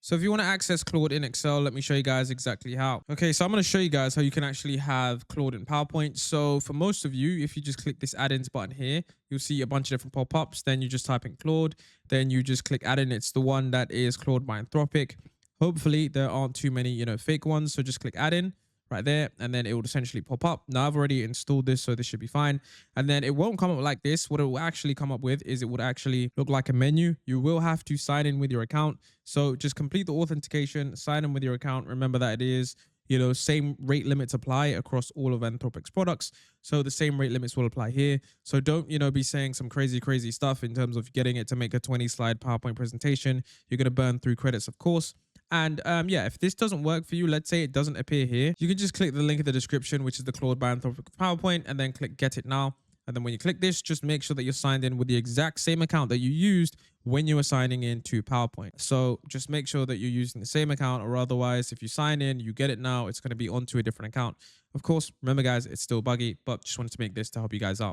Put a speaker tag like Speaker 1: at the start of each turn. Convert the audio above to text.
Speaker 1: So if you want to access Claude in Excel, let me show you guys exactly how. Okay, so I'm going to show you guys how you can actually have Claude in PowerPoint. So for most of you, if you just click this add-ins button here, you'll see a bunch of different pop-ups. Then you just type in Claude. Then you just click add-in. It's the one that is Claude by Anthropic. Hopefully there aren't too many, fake ones. So just click add-in right there, and then it will essentially pop up. Now I've already installed this, so this should be fine. And then it won't come up like this. What it will actually come up with is it would actually look like a menu. You will have to sign in with your account. So just complete the authentication, sign in with your account. Remember that it is, same rate limits apply across all of Anthropic's products. So the same rate limits will apply here. So don't, be saying some crazy stuff in terms of getting it to make a 20 slide PowerPoint presentation. You're going to burn through credits, of course. And yeah, if this doesn't work for you, let's say it doesn't appear here, you can just click the link in the description, which is the Claude by Anthropic PowerPoint, and then click get it now. And then when you click this, just make sure that you're signed in with the exact same account that you used when you were signing in to PowerPoint. So just make sure that you're using the same account, or otherwise, if you sign in, you get it now, it's going to be onto a different account. Of course, remember guys, it's still buggy, but just wanted to make this to help you guys out.